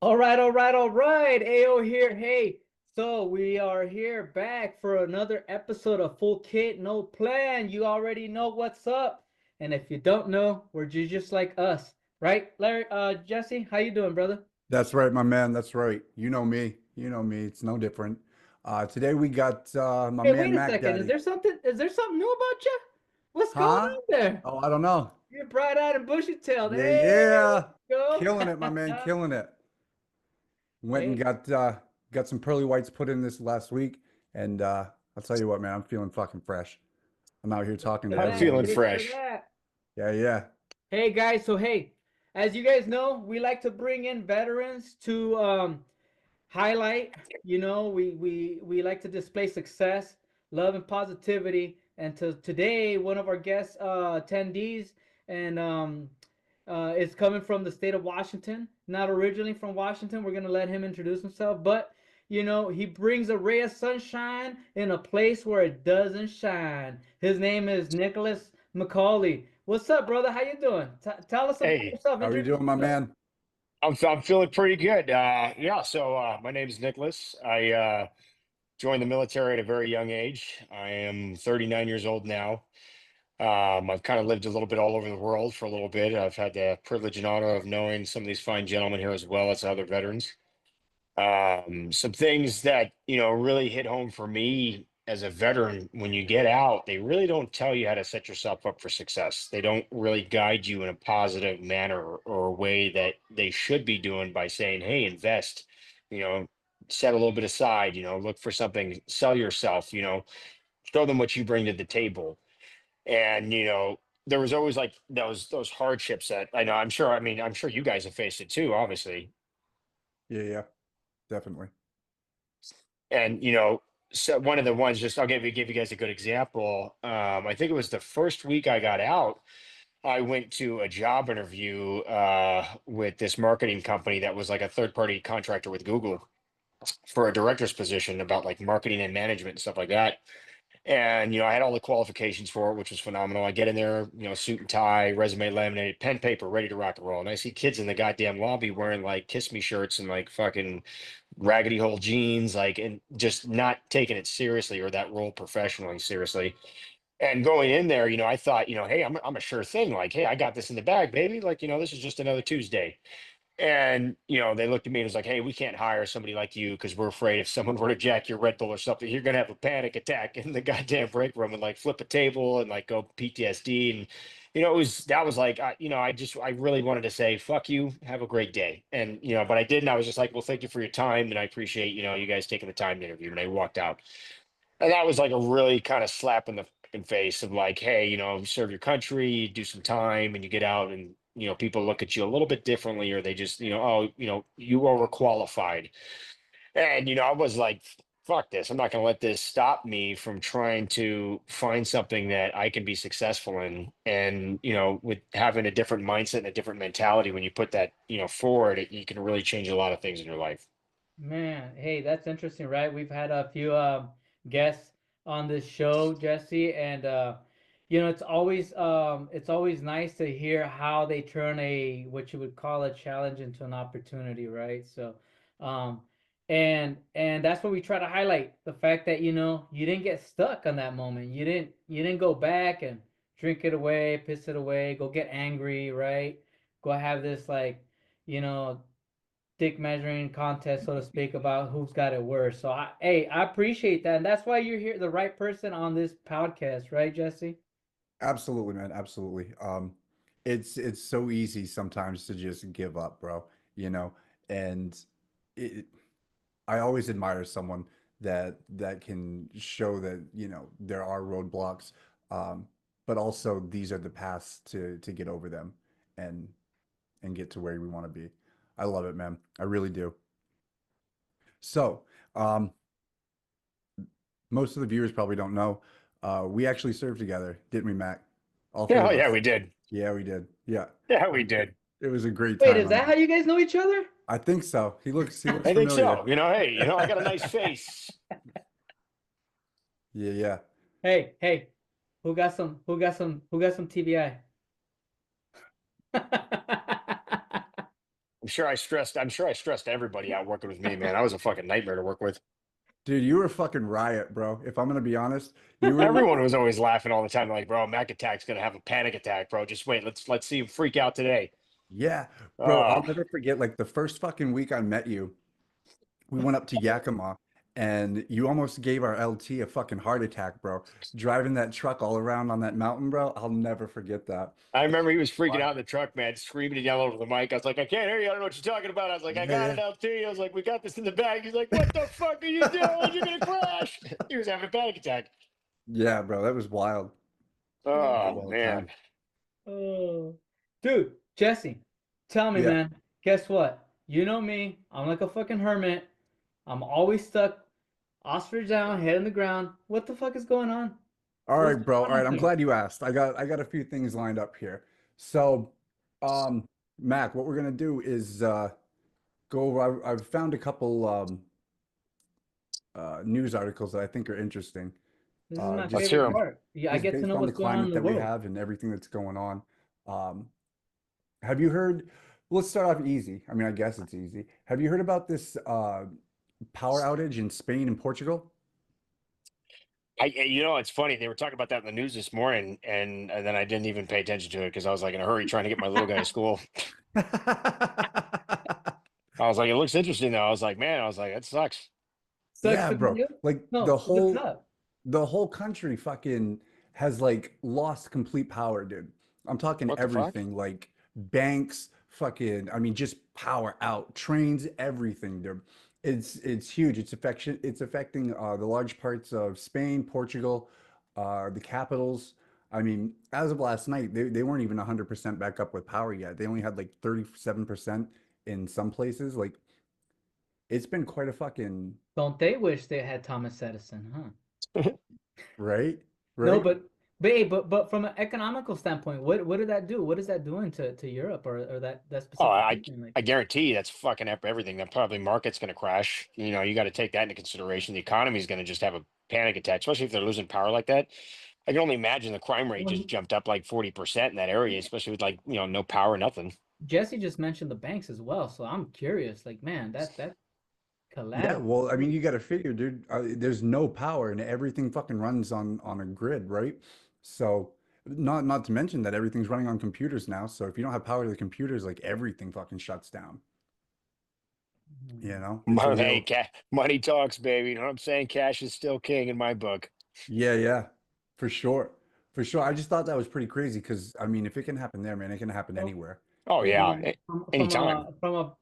All right, all right, all right. AO here. Hey, so we are here back for another episode of Full Kit, No Plan. You already know what's up. And if you don't know, we're just like us. Right, Larry, Jesse, how you doing, brother? That's right, my man. That's right. You know me. You know me. It's no different. Today we got my Hey, man wait a Mac second. Daddy. Is there something new about you? What's going Huh? on there? Oh, I don't know. You're bright-eyed and bushy-tailed. Yeah, Hey, yeah. go. Killing it, my man. Killing it. Went and Hey, got some pearly whites put in this last week, and I'll tell you what, man. I'm feeling fucking fresh. I'm out here talking to for I'm that. feeling everybody. Cheers for fresh. that. Yeah, yeah. Hey guys, so hey, as you guys know, we like to bring in veterans to highlight, we like to display success, love and positivity. And today one of our guest attendees and is coming from the state of Washington, not originally from Washington. We're going to let him introduce himself, but he brings a ray of sunshine in a place where it doesn't shine. His name is Nicholas Macaulay. What's up, brother? How you doing? Tell us about Hey, yourself. How are you Introduce doing, my yourself. man? I'm feeling pretty good. My name is Nicholas. I joined the military at a very young age. I am 39 years old now. I've kind of lived a little bit all over the world for a little bit. I've had the privilege and honor of knowing some of these fine gentlemen here as well as other veterans. Some things that, really hit home for me as a veteran, when you get out, they really don't tell you how to set yourself up for success. They don't really guide you in a positive manner or a way that they should be doing by saying, hey, invest, you know, set a little bit aside, look for something, sell yourself, show them what you bring to the table. And, there was always like those hardships that I know, I'm sure you guys have faced it too, obviously. Yeah, yeah. Definitely. And so one of the ones, just I'll give you guys a good example. I think it was the first week I got out. I went to a job interview with this marketing company that was like a third party contractor with Google for a director's position about like marketing and management and stuff like that. And I had all the qualifications for it, which was phenomenal. I get in there, suit and tie, resume laminated, pen paper, ready to rock and roll. And I see kids in the goddamn lobby wearing like kiss me shirts and like fucking raggedy old jeans, like, and just not taking it seriously or that role professionally seriously. And going in there, I thought, hey, I'm a sure thing. Like, hey, I got this in the bag, baby. Like, this is just another Tuesday. And, they looked at me and was like, hey, we can't hire somebody like you because we're afraid if someone were to jack your Red Bull or something, you're going to have a panic attack in the goddamn break room and like flip a table and like go PTSD. And, that was like, I really wanted to say, fuck you, have a great day. And, but I didn't. I was just like, well, thank you for your time. And I appreciate, you guys taking the time to interview. And I walked out. And that was like a really kind of slap in the fucking face of like, hey, you serve your country, you do some time, and you get out, and people look at you a little bit differently, or they just, oh, you overqualified. And I was like, fuck this. I'm not going to let this stop me from trying to find something that I can be successful in. And with having a different mindset and a different mentality, when you put that forward, you can really change a lot of things in your life. Man, hey, that's interesting, right? We've had a few guests on this show, Jesse, and it's always nice to hear how they turn a what you would call a challenge into an opportunity, right? So, um, and that's what we try to highlight, the fact that you didn't get stuck on that moment. You didn't go back and drink it away, piss it away, go get angry, right? Go have this like, you know, dick measuring contest, so to speak, about who's got it worse. So I appreciate that, and that's why you're here, the right person on this podcast, right, Jesse? Absolutely, man. Absolutely. It's so easy sometimes to just give up, bro. You know, and it, I always admire someone that can show that there are roadblocks, um, but also these are the paths to get over them and get to where we want to be. I love it, man. I really do. So, um, most of the viewers probably don't know, we actually served together, didn't we, Mac? All three Yeah, of yeah, us. we did. Yeah, we did. Yeah, Yeah, we did. it was a great Wait, time, is my that man. how you guys know each other? I think so. He looks I think familiar. so. Hey, I got a nice face. Yeah, yeah. Hey, who got some TBI? I'm sure I stressed everybody out working with me, man. I was a fucking nightmare to work with. Dude, you were a fucking riot, bro. If I'm gonna be honest, you were. Everyone was always laughing all the time, like, bro, Mac Attack's gonna have a panic attack, bro. Just wait, let's see him freak out today. Yeah, bro. I'll Oh, never forget. Like the first fucking week I met you, we went up to Yakima, and you almost gave our LT a fucking heart attack, bro. Driving that truck all around on that mountain, bro. I'll never forget that. I remember he was freaking Wow. out in the truck, man, screaming and yelling over the mic. I was like, I can't hear you. I don't know what you're talking about. I was like, I Yeah, got yeah, it, LT. I was like, we got this in the bag. He's like, what the fuck are you doing? You're gonna crash. He was having a panic attack. yeah, bro. That was wild. That was a Oh wild man. time. Oh, dude, Jesse, tell me, Yeah. man. Guess what? You know me. I'm like a fucking hermit. I'm always stuck, ostrich down, head in the ground. What the fuck is going on? All right, What's bro. going All right. on I'm here? glad you asked. I got a few things lined up here. So, Mac, what we're gonna do is go over. I've found a couple news articles that I think are interesting. This is my Let's Just hear favorite him. part. Yeah, I just get to based know on the what's going on in climate the that we world. have and everything that's going on. Um, have you heard? Let's start off easy. I mean, I guess it's easy. Have you heard about this power outage in Spain and Portugal? It's funny. They were talking about that in the news this morning, and then I didn't even pay attention to it because I was like in a hurry trying to get my little guy to school. I was like, it looks interesting though. I was like, man, I was like, that sucks. Sucks Yeah, for bro. you? Like No, what's up? the whole country fucking has like lost complete power, dude. I'm talking What the fuck? everything, like banks, fucking, I mean, just power out, trains, everything, dude. It's huge. It's affecting the large parts of Spain, Portugal, the capitals. I mean, as of last night, they weren't even 100% back up with power yet. They only had like 37% in some places. Like it's been quite a fucking Don't they wish they had Thomas Edison, huh? right, No, right. but hey, but from an economical standpoint, what did that do? What is that doing to Europe or that Oh, specific region? Like, I guarantee you that's fucking up everything. That probably market's going to crash. You got to take that into consideration. The economy is going to just have a panic attack, especially if they're losing power like that. I can only imagine the crime rate well, just jumped up like 40% in that area, especially with like, no power, nothing. Jesse just mentioned the banks as well, so I'm curious. Like, man, that Yeah, collapse. well, I mean, you got to figure, dude. There's no power, and everything fucking runs on a grid, right? So, not to mention that everything's running on computers now. So if you don't have power to the computers, like everything fucking shuts down. You know, it's a Hey, real, money talks, baby. You know what I'm saying? Cash is still king in my book. yeah, yeah, for sure, for sure. I just thought that was pretty crazy because I mean, if it can happen there, man, it can happen So, anywhere. Oh You know? yeah, so anytime.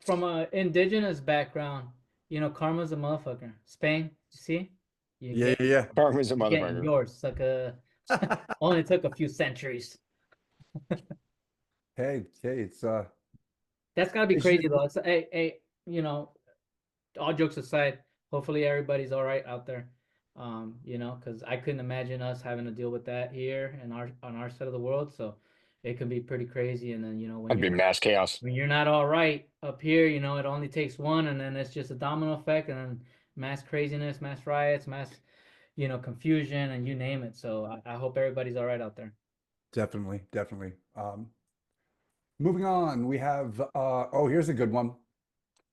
from a indigenous background, karma's a motherfucker. Spain, you see, you Yeah, get yeah, Karma's a you getting motherfucker. yours. Like a yeah. only took a few centuries. Hey, hey, That's gotta be it's crazy just though. It's hey, all jokes aside, hopefully everybody's all right out there. Because I couldn't imagine us having to deal with that here in our on our side of the world. So it can be pretty crazy. And then That'd be mass chaos. when you're not all right up here, it only takes one, and then it's just a domino effect, and then mass craziness, mass riots, mass confusion, and you name it. So I hope everybody's all right out there. definitely, definitely. Moving on, we have oh, here's a good one.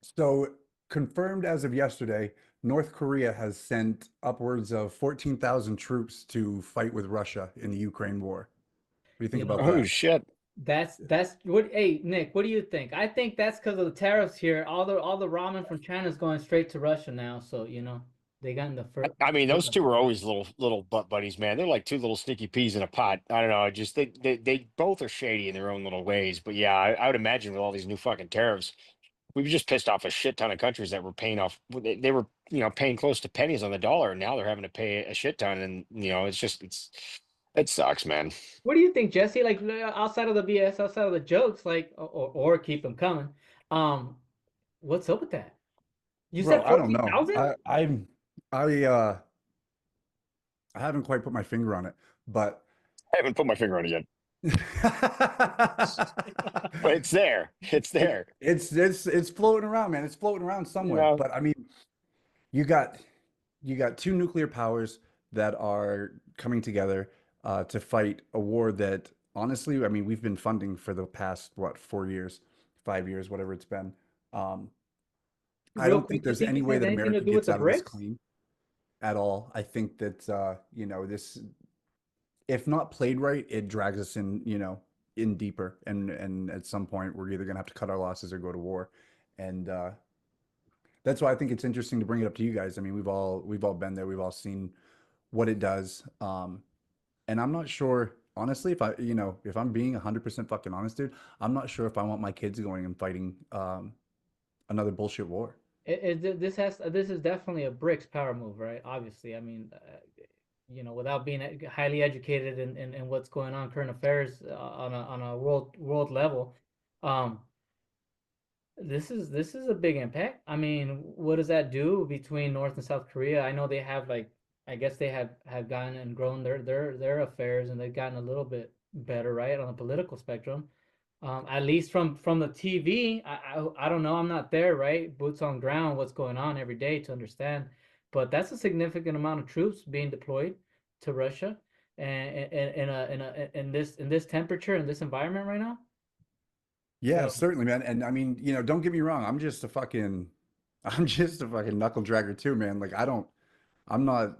So, confirmed as of yesterday, North Korea has sent upwards of 14,000 troops to fight with Russia in the Ukraine war. What do you think You about know, Oh that? shit. that's what. Hey, Nick, what do you think? I think that's because of the tariffs here. All the ramen from China is going straight to Russia now. So they got in the first. I mean, those two are always little butt buddies, man. They're like two little sneaky peas in a pot. I don't know. Just they both are shady in their own little ways. But yeah, I would imagine with all these new fucking tariffs, we've just pissed off a shit ton of countries that were paying off. They were paying close to pennies on the dollar, and now they're having to pay a shit ton. And it sucks, man. What do you think, Jesse? Like outside of the BS, outside of the jokes, like or keep them coming. Um, what's up with that? You Bro, said I don't know. 14,000? I uh I haven't quite put my finger on it, but I haven't put my finger on it yet, but it's there. It's there. it's floating around, man. It's floating around You somewhere. know, But I mean, you got you got two nuclear powers that are coming together to fight a war that honestly, I mean, we've been funding for the past what 4 years. 5 years, whatever it's been. Um, I Real don't quick, think you there's think any this way has that anything to America do with gets the out of this bricks? clean at all. I think that this, if not played right, it drags us in, in deeper. And at some point, we're either gonna have to cut our losses or go to war. And that's why I think it's interesting to bring it up to you guys. I mean, we've all been there. We've all seen what it does. And I'm not sure, honestly, if I'm being 100% fucking honest, dude, I'm not sure if I want my kids going and fighting another bullshit war. This is definitely a bricks power move, right? Obviously, I mean, without being highly educated in what's going on, current affairs on a world level, um, this is a big impact. I mean, what does that do between North and South Korea? I know they have like, I guess they have gone and grown their affairs, and they've gotten a little bit better, right, on the political spectrum. At least from the TV, I don't know. I'm not there, right? Boots on ground, what's going on every day to understand. But that's a significant amount of troops being deployed to Russia, and in this temperature, in this environment right now. Yeah, So, certainly, man. And I mean, don't get me wrong. I'm just a fucking knuckle dragger too, man. Like I'm not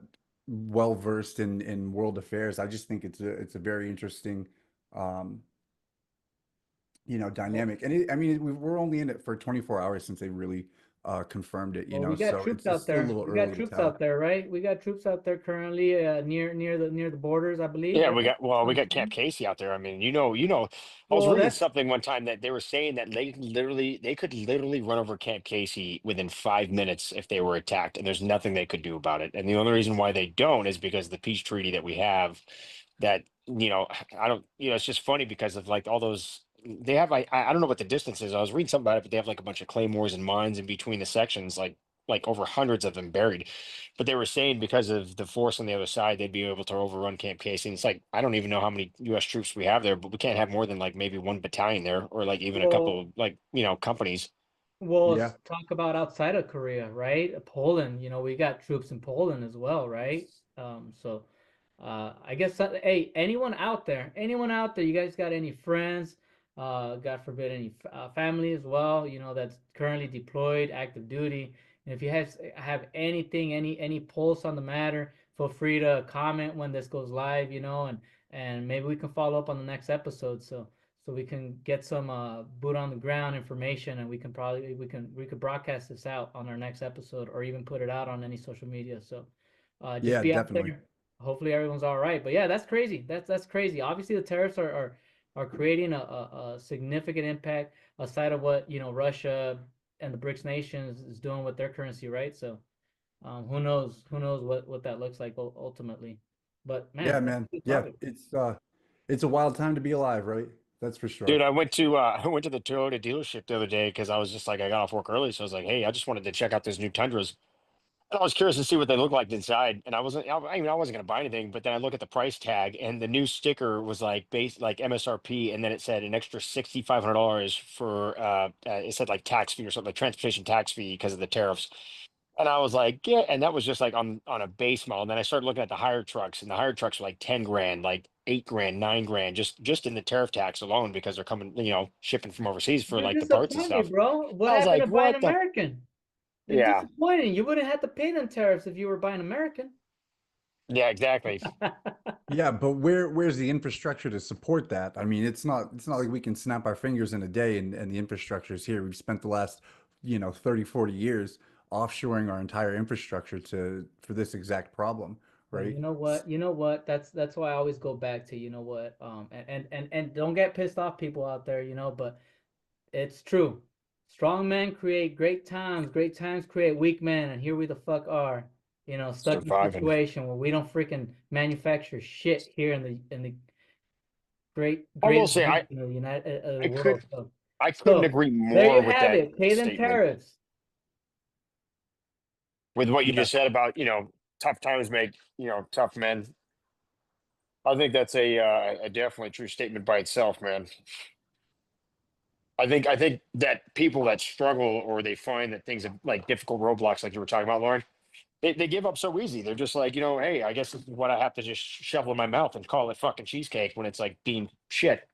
well versed in world affairs. I just think it's a very interesting, um, dynamic. And I mean, we're only in it for 24 hours since they really confirmed it, well, we got so troops it's out still a there. little We got early to troops tell. out there, right? We got troops out there currently, near the borders, I believe, Yeah, right? That's what we I'm got Camp saying. Casey out there. I mean, I was Well, reading that's something one time that they were saying that they could literally run over Camp Casey within 5 minutes if they were attacked, and there's nothing they could do about it. And the only reason why they don't is because the peace treaty that we have, that I don't, it's just funny because of like all those they have. I don't know what the distance is. I was reading something about it, but they have like a bunch of claymores and mines in between the sections, like over hundreds of them buried. But they were saying because of the force on the other side, they'd be able to overrun Camp Casey. And it's like, I don't even know how many U.S. troops we have there, but we can't have more than like maybe one battalion there, or like even a couple well, of like, companies. Well, Yeah. talk about outside of Korea, right? Poland, we got troops in Poland as well, right? So I guess hey, anyone out there, you guys got any friends, God forbid any family as well, that's currently deployed, active duty. And if you have anything, any pulse on the matter, feel free to comment when this goes live, and maybe we can follow up on the next episode. So we can get some boot on the ground information, and we could broadcast this out on our next episode, or even put it out on any social media. So just Yeah, be out definitely. there. Hopefully everyone's all right. But yeah, that's crazy. That's crazy. Obviously the tariffs are creating a significant impact aside of what Russia and the BRICS nations is doing with their currency, right? So who knows what that looks like ultimately. But man, Yeah, that's man. a good Yeah, topic. it's a wild time to be alive, right? That's for Dude, sure. I went to the Toyota dealership the other day because I was just like I got off work early, so I was like, hey, I just wanted to check out those new Tundras. And I was curious to see what they look like inside, and I wasn't gonna buy anything. But then I look at the price tag, and the new sticker was like base like MSRP, and then it said an extra $6,500 for it said like tax fee or something, like transportation tax fee because of the tariffs. And I was like, yeah, and that was just like on a base model. And then I started looking at the higher trucks, and the higher trucks were like 10 grand, like 8 grand, 9 grand, just in the tariff tax alone because they're coming, shipping from overseas for You're like the parts and disappointed, stuff. bro. What I was happened like, to buying what the American? It's yeah. disappointing. You wouldn't have to pay them tariffs if you were buying American. Yeah, exactly. Yeah, but where's the infrastructure to support that? I mean, it's not like we can snap our fingers in a day and the infrastructure is here. We've spent the last, 30, 40 years offshoring our entire infrastructure to for this exact problem, Well, right? you know what? You know what? That's why I always go back to, and don't get pissed off, people out there, but it's true. Strong men create great times create weak men, and here we the fuck are, stuck in a Surviving. situation where we don't freaking manufacture shit here in the I will greatest say region of the United of the I world. could So, I couldn't so agree there more you with have that it. Pay them statement. tariffs. With what you Yeah. just said about, tough times make, tough men. I think that's a definitely true statement by itself, man. I think that people that struggle or they find that things are like difficult roadblocks, like you were talking about, Lauren, they give up so easy. They're just like, hey, I guess this is what I have to just shovel in my mouth and call it fucking cheesecake when it's like being shit.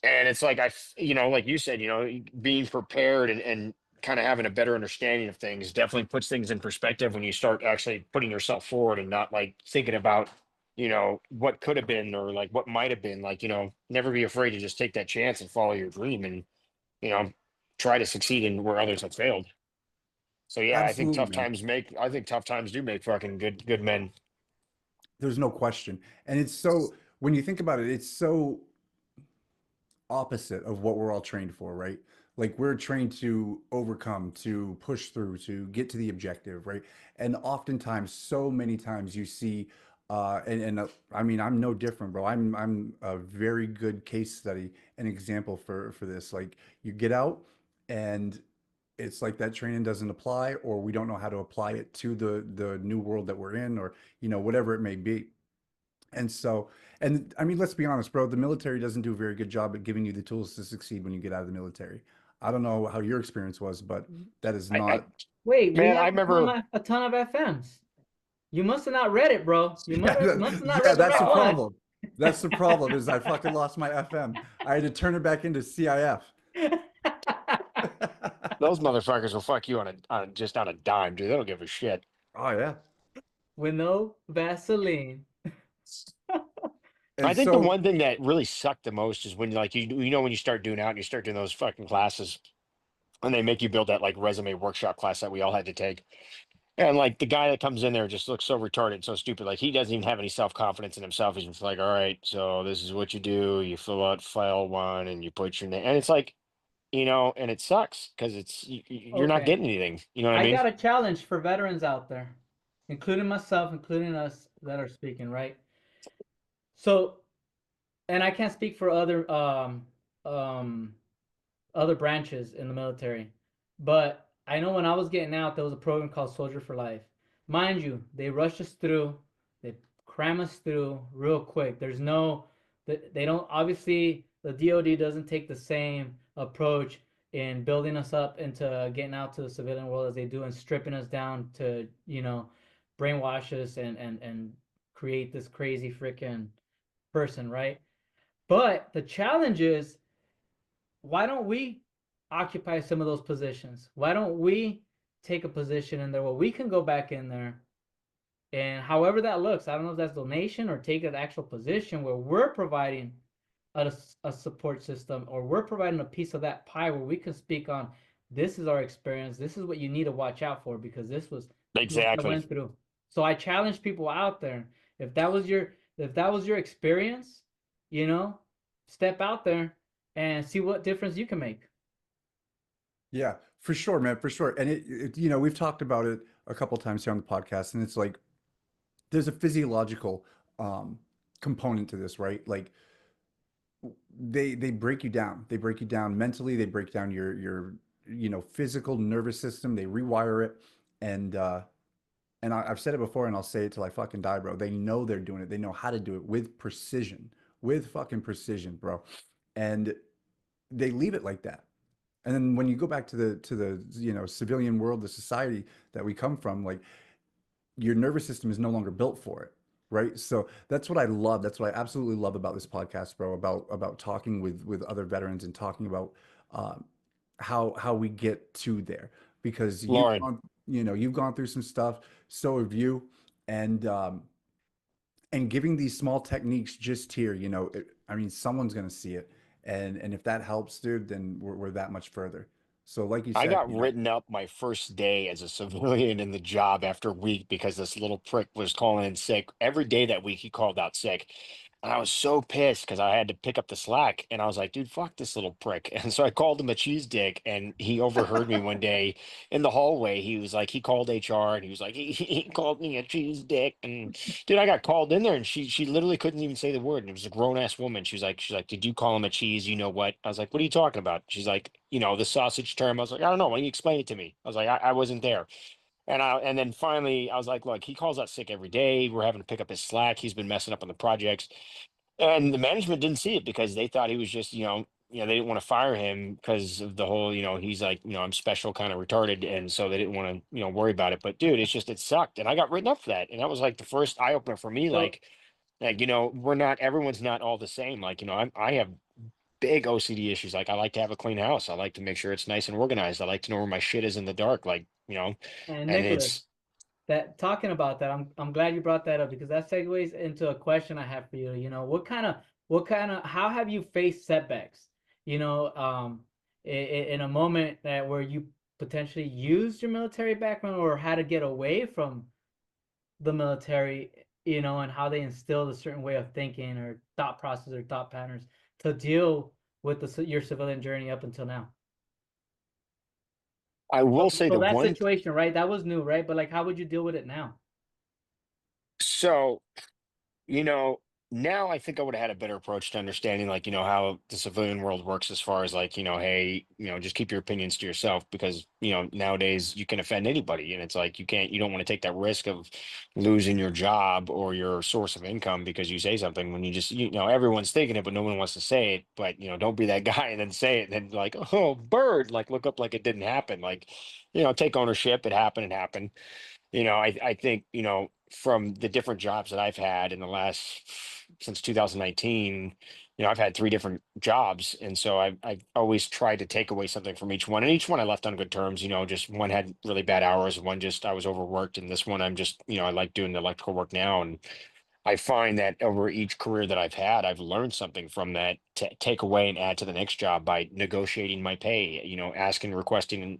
And it's like like you said, being prepared and kind of having a better understanding of things definitely puts things in perspective when you start actually putting yourself forward and not like thinking about what could have been or like what might have been. Like, never be afraid to just take that chance and follow your dream and you know try to succeed in where others have failed. So yeah, Absolutely, man. I think tough times do make fucking good men. There's no question. And it's so, when you think about it, it's so opposite of what we're all trained for, right? Like we're trained to overcome, to push through, to get to the objective, right? And oftentimes, so many times you see, I mean, I'm no different, bro. I'm a very good case study, an example for this. Like you get out and it's like that training doesn't apply, or we don't know how to apply it to the new world that we're in, or whatever it may be. And so, and I mean, let's be honest, bro, the military doesn't do a very good job at giving you the tools to succeed when you get out of the military. I don't know how your experience was, but that is I not. Wait, we man, I have remember. a ton of FMs. You must have not read it, bro. You Yeah, must have not yeah, read the that's the right one. problem. That's the problem is I fucking lost my FM. I had to turn it back into CIF. Those motherfuckers will fuck you on just on a dime, dude. They don't give a shit. Oh yeah. With no Vaseline. And I think the so one thing that really sucked the most is when like when you start doing out and you start doing those fucking classes and they make you build that like resume workshop class that we all had to take. And like the guy that comes in there just looks so retarded, so stupid. Like he doesn't even have any self-confidence in himself. He's just like, all right, so this is what you do. You fill out file one and you put your name. And it's like, and it sucks because you're not Okay. getting anything. You know what I I mean? got a challenge for veterans out there, including myself, including us that are speaking, right? So, and I can't speak for um other branches in the military. But I know when I was getting out, there was a program called Soldier for Life. Mind you, they rush us through, they cram us through real quick. They don't, obviously, the DoD doesn't take the same approach in building us up into getting out to the civilian world as they do in stripping us down to, brainwash us and create this crazy freaking person, right? But the challenge is, why don't we occupy some of those positions? Why don't we take a position in there where we can go back in there and however that looks, I don't know if that's donation or take an actual position where we're providing a support system or we're providing a piece of that pie where we can speak on this is our experience, this is what you need to watch out for because this was what I Exactly. went through. So I challenge people out there. If that was your experience, you know, step out there and see what difference you can make. yeah, for sure, man, for sure. And we've talked about it a couple times here on the podcast, and it's like there's a physiological um component to this, right? Like they break you down. They break you down mentally, they break down your physical nervous system, they rewire it. And I've said it before and I'll say it till I fucking die, bro. They know they're doing it. They know how to do it with precision, with fucking precision, bro. And they leave it like that. And then when you go back to the civilian world, the society that we come from, like your nervous system is no longer built for it, right? So that's what I love. That's what I absolutely love about this podcast, bro. About talking with other veterans and talking about um, how we get to there, because Lauren, you've gone through some stuff, so have you, and giving these small techniques just here, I mean, someone's gonna see it, and if that helps, dude, then we're that much further. So, like you I said, got written up my first day as a civilian in the job after a week because this little prick was calling in sick. Every day that week, he called out sick. And I was so pissed because I had to pick up the slack. And I was like, dude, fuck this little prick. And so I called him a cheese dick. And he overheard me one day in the hallway. He was like, he called HR and he was like, he called me a cheese dick. And dude, I got called in there and she literally couldn't even say the word. And it was a grown ass woman. She's like, did you call him a cheese? You know what? I was like, what are you talking about? She's like, the sausage term. I was like, I don't know. Why don't you explain it to me? I was like, I wasn't there. And then finally I was like, look, he calls out sick every day. We're having to pick up his slack. He's been messing up on the projects. And the management didn't see it because they thought he was just, they didn't want to fire him because of the whole, he's like, I'm special kind of retarded. And so they didn't want to, worry about it. But dude, it sucked. And I got written up for that. And that was like the first eye opener for me. So Everyone's not all the same. Like, I have big OCD issues. Like I like to have a clean house. I like to make sure it's nice and organized. I like to know where my shit is in the dark. Like, And and Nicholas, it's that talking about that, I'm glad you brought that up because that segues into a question I have for you. How have you faced setbacks? You know, in a moment that where you potentially used your military background or how to get away from the military, and how they instilled a certain way of thinking or thought process or thought patterns to deal with your civilian journey up until now. I So, will say so the that one. situation, right? That was new, right? But like, how would you deal with it now? So You know, now I think I would have had a better approach to understanding, like, how the civilian world works as far as like, hey, just keep your opinions to yourself because, nowadays you can offend anybody. And it's like, you don't want to take that risk of losing your job or your source of income because you say something when you just, everyone's thinking it, but no one wants to say it. But, don't be that guy and then say it and then like, oh, bird, like look up like it didn't happen. Like, take ownership. It happened. It happened. I think, from the different jobs that I've had in the last since 2019, I've had three different jobs. And so I've always tried to take away something from each one. And each one I left on good terms, just one had really bad hours, one just I was overworked. And this one I'm just, I like doing the electrical work now. And I find that over each career that I've had, I've learned something from that to take away and add to the next job by negotiating my pay, asking, requesting,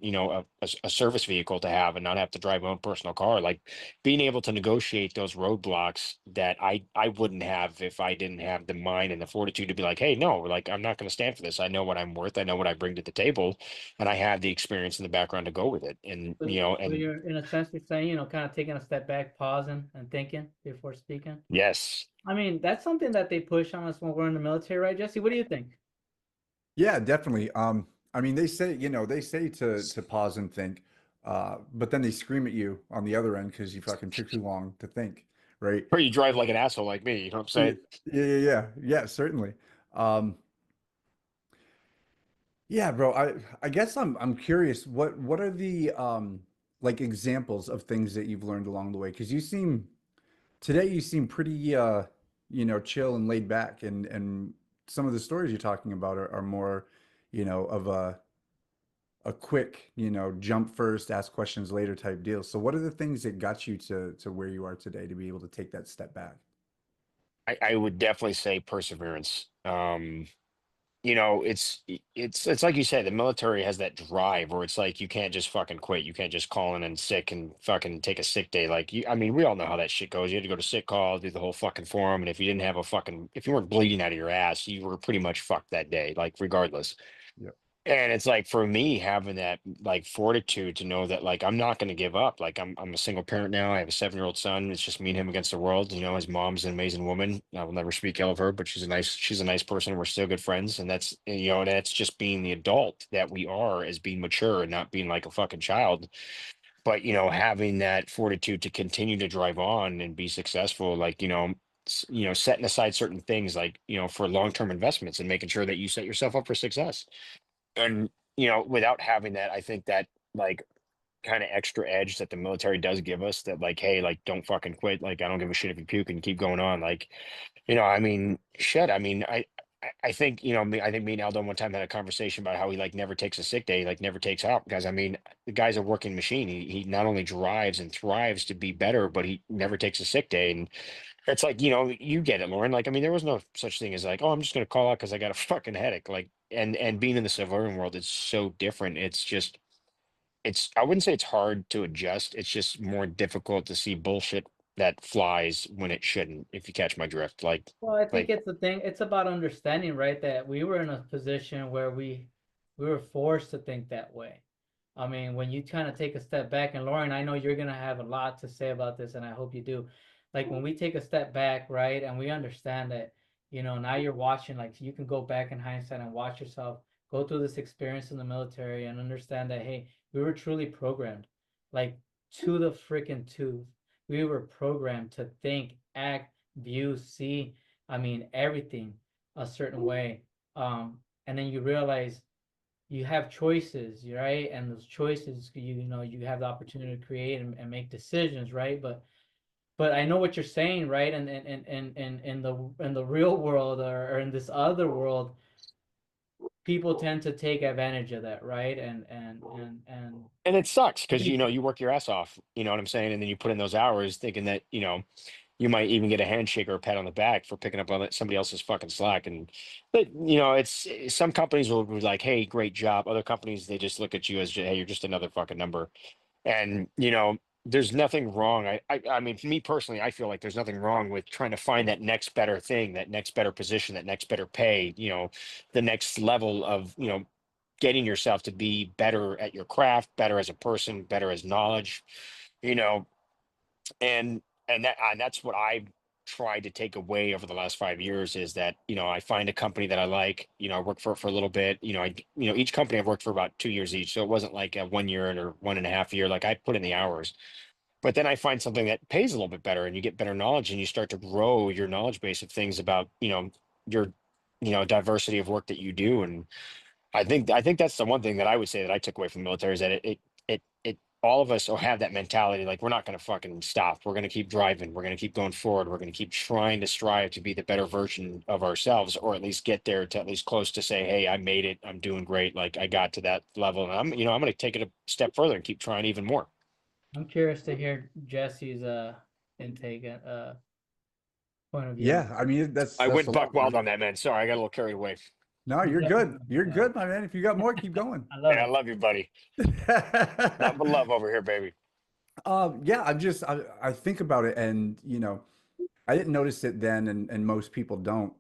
a service vehicle to have and not have to drive my own personal car. Like being able to negotiate those roadblocks that I wouldn't have if I didn't have the mind and the fortitude to be like, hey, no, like I'm not going to stand for this. I know what I'm worth. I know what I bring to the table, and I have the experience and the background to go with it. And So you're in a sense you're saying, kind of taking a step back, pausing and thinking before speaking. yes. I mean, that's something that they push on us when we're in the military, right, Jesse? What do you think? Yeah, definitely. I mean, they say to pause and think, but then they scream at you on the other end because you fucking took too long to think, right? Or you drive like an asshole like me, you know what I'm Yeah, saying? yeah, certainly. Um, yeah, bro. I guess I'm curious. What are the like examples of things that you've learned along the way? Because you seem pretty chill and laid back, and some of the stories you're talking about are more, of a quick, jump first, ask questions later type deal. So what are the things that got you to where you are today to be able to take that step back? I would definitely say perseverance. It's like you said, the military has that drive where it's like you can't just fucking quit. You can't just call in and sick and fucking take a sick day. Like I mean, we all know how that shit goes. You had to go to sick call, do the whole fucking form, and if you didn't have if you weren't bleeding out of your ass, you were pretty much fucked that day, like regardless. Yeah. And it's like for me having that like fortitude to know that like I'm not going to give up. Like I'm a single parent now. I have a 7-year-old son. It's just me and him against the world. His mom's an amazing woman. I will never speak ill of her, but she's a nice person. We're still good friends. And that's just being the adult that we are as being mature and not being like a fucking child. But having that fortitude to continue to drive on and be successful, like setting aside certain things like for long-term investments and making sure that you set yourself up for success and without having that, I think that like kind of extra edge that the military does give us that like, hey, like don't fucking quit. Like I don't give a shit if you puke and keep going on. Like, I mean, shit. I mean, I think, I think me and Aldo one time had a conversation about how he like never takes a sick day, like never takes out because I mean, the guy's a working machine. He not only drives and thrives to be better, but he never takes a sick day. And it's like, you get it, Lauren. Like, I mean, there was no such thing as like, oh, I'm just gonna call out because I got a fucking headache. Like, and being in the civilian world is so different. It's just, I wouldn't say it's hard to adjust. It's just more difficult to see bullshit that flies when it shouldn't, if you catch my drift. Well, I think Like, it's the thing. It's about understanding, right? That we were in a position where we were forced to think that way. I mean, when you kind of take a step back, and Lauren, I know you're gonna have a lot to say about this, and I hope you do. Like when we take a step back, right, and we understand that, now you're watching, like you can go back in hindsight and watch yourself go through this experience in the military and understand that, hey, we were truly programmed, like to the freaking tooth. We were programmed to think, act, view, see. I mean, everything a certain way. And then you realize you have choices, right? And those choices, you have the opportunity to create and make decisions, right? But I know what you're saying, right? And in the real world or in this other world, people tend to take advantage of that, right? And And it sucks because they, you work your ass off, you know what I'm saying, and then you put in those hours thinking that you might even get a handshake or a pat on the back for picking up on somebody else's fucking slack. And but it's some companies will be like, hey, great job. Other companies, they just look at you as, hey, you're just another fucking number. And there's nothing wrong. I mean, for me personally, I feel like there's nothing wrong with trying to find that next better thing, that next better position, that next better pay, the next level of getting yourself to be better at your craft, better as a person, better as knowledge, you know, and that's what I tried to take away over the last 5 years, is that I find a company that I like, I work for a little bit, each company I've worked for about 2 years each, so it wasn't like a 1 year or 1.5 year, like I put in the hours. But then I find something that pays a little bit better, and you get better knowledge, and you start to grow your knowledge base of things about your diversity of work that you do. And I think that's the one thing that I would say that I took away from the military, is that it all of us will have that mentality, like we're not going to fucking stop. We're going to keep driving. We're going to keep going forward. We're going to keep trying to strive to be the better version of ourselves, or at least get there, to at least close to say, hey, I made it. I'm doing great. Like I got to that level, and I'm going to take it a step further and keep trying even more. I'm curious to hear Jesse's intake and point of view on. Yeah, I mean I that's went a buck lot, wild man. on that, man. Sorry, I got a little carried away. No, You you're good. definitely, You're good, my man. If you got more, keep going. I Hey, love I it. love you, buddy. Nothing but love over here, baby. Yeah, I think about it, and I didn't notice it then, and most people don't,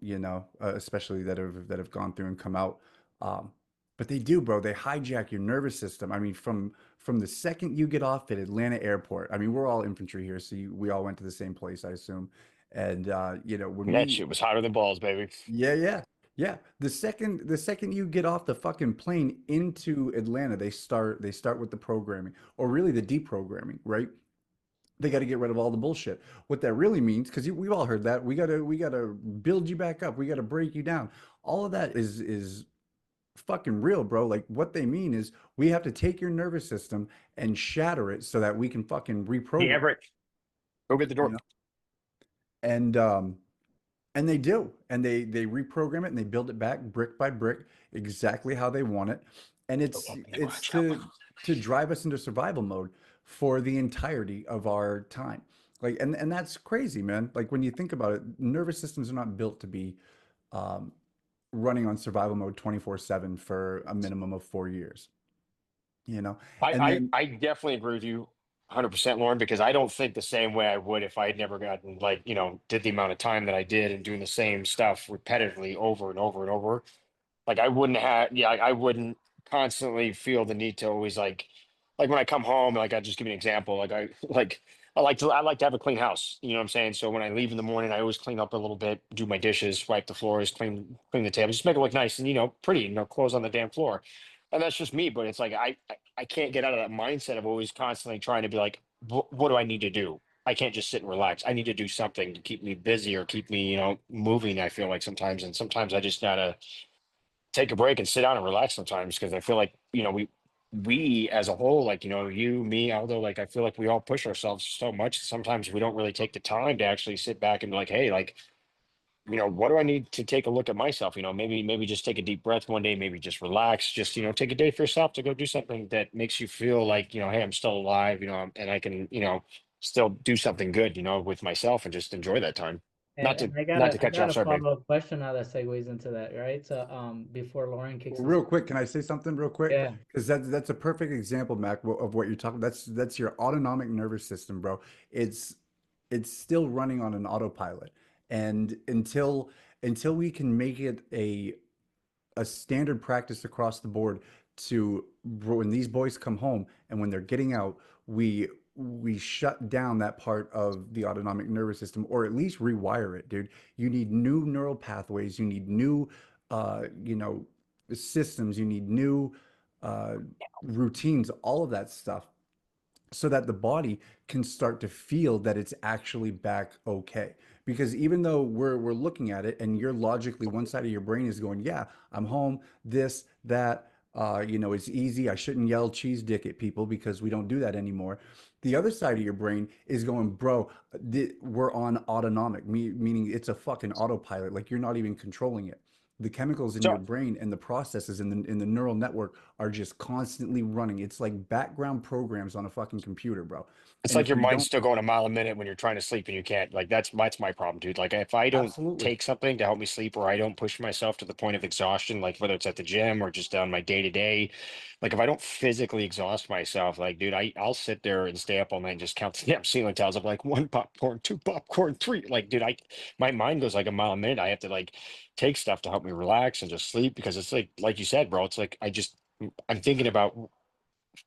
especially that have gone through and come out. Um, but they do, bro. They hijack your nervous system. I mean, from the second you get off at Atlanta Airport. I mean, we're all infantry here, so we all went to the same place, I assume. And when That we shit was hotter than balls, baby. yeah, yeah, yeah. The second you get off the fucking plane into Atlanta, they start with the programming, or really the deprogramming, right? They got to get rid of all the bullshit. What that really means, because we've all heard that, we gotta build you back up, we gotta break you down. All of that is fucking real, bro. Like what they mean is we have to take your nervous system and shatter it so that we can fucking Hey, reprogram, Everett, go get the you door. know. And they do, and they reprogram it and they build it back brick by brick, exactly how they want it. And it's Open the it's garage. Help. to drive us into survival mode for the entirety of our time. Like, and that's crazy, man. Like when you think about it, nervous systems are not built to be um, running on survival mode 24/7 for a minimum of 4 years, you know. I, And I, then I definitely agree with you 100%, Lauren, because I don't think the same way I would if I had never gotten, like, did the amount of time that I did and doing the same stuff repetitively over and over and over. Like I wouldn't have, yeah, I wouldn't constantly feel the need to always like when I come home, like I just give you an example. Like I like to have a clean house. You know what I'm saying? So when I leave in the morning, I always clean up a little bit, do my dishes, wipe the floors, clean the table, just make it look nice and pretty, clothes on the damn floor. And that's just me. But it's like I can't get out of that mindset of always constantly trying to be like, what do I need to do? I can't just sit and relax. I need to do something to keep me busy or keep me, moving. I feel like sometimes, and sometimes I just gotta take a break and sit down and relax sometimes, because I feel like we as a whole, like you, me, although, like I feel like we all push ourselves so much, sometimes we don't really take the time to actually sit back and be like, hey, like what do I need to take a look at myself? Maybe just take a deep breath one day, maybe just relax, just take a day for yourself to go do something that makes you feel like hey, I'm still alive, and I can still do something good with myself, and just enjoy that time. And, Not to and I got not to a I cut you got off, a sorry, babe. follow-up question now that segues into that, right? So before Lauren kicks us, real quick, can I say something real quick? yeah, Because that's a perfect example, Mac, of what you're talking. That's your autonomic nervous system, bro. It's it's still running on an autopilot, and until we can make it a standard practice across the board to when these boys come home and when they're getting out, we shut down that part of the autonomic nervous system, or at least rewire it, dude. You need new neural pathways, you need new you know systems, you need new uh routines, all of that stuff, so that the body can start to feel that it's actually back okay. Because even though we're looking at it and you're logically, one side of your brain is going, yeah, I'm home, this, that, it's easy. I shouldn't yell cheese dick at people because we don't do that anymore. The other side of your brain is going, bro, we're on autonomic, meaning it's a fucking autopilot. Like you're not even controlling it. the chemicals in So your brain and the processes in the neural network are just constantly running. It's like background programs on a fucking computer, bro. it's And like if your we mind's don't, still going a mile a minute when you're trying to sleep and you can't. Like that's my problem, dude. Like if I don't absolutely. take something to help me sleep, or I don't push myself to the point of exhaustion, like whether it's at the gym or just on my day to day, like if I don't physically exhaust myself, like dude, I'll sit there and stay up all night and just count the damn ceiling tiles of like one popcorn, two popcorn, three. Like dude, I my mind goes like a mile a minute. I have to like take stuff to help me relax and just sleep because it's like you said, bro. It's like I'm thinking about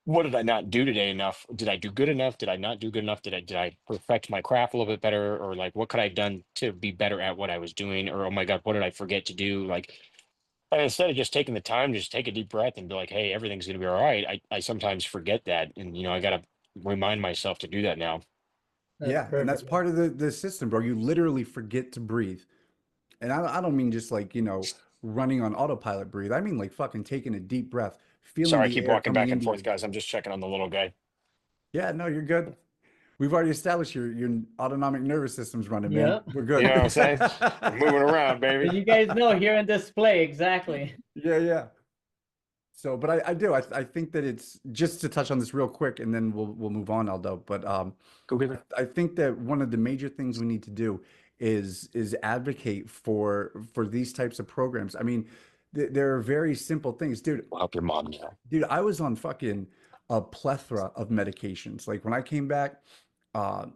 what did I not do today enough? Did I do good enough? Did I not do good enough? Did I perfect my craft a little bit better? Or like what could I have done to be better at what I was doing? Or oh my God, what did I forget to do? Like and instead of just taking the time, just take a deep breath and be like, hey, everything's gonna be all right. I sometimes forget that. And I gotta remind myself to do that now. That's Yeah, and that's perfect. part of the system, bro. You literally forget to breathe. And I don't mean just like, running on autopilot breathe. I mean like fucking taking a deep breath, feeling Sorry, I the keep air walking coming back and into forth, your. guys. I'm just checking on the little guy. Yeah, no, you're good. We've already established your autonomic nervous system's running, man. Yep. We're You good. know what I'm saying? We're moving around, So baby. you guys know here in display exactly. Yeah, yeah. So, but I do. I think that it's just to touch on this real quick, and then we'll move on, Aldo. But Go get it. I think that one of the major things we need to do is advocate for these types of programs. I mean, there are very simple things, dude. I'll help your mom now. Dude, I was on fucking a plethora of medications. Like when I came back, uh,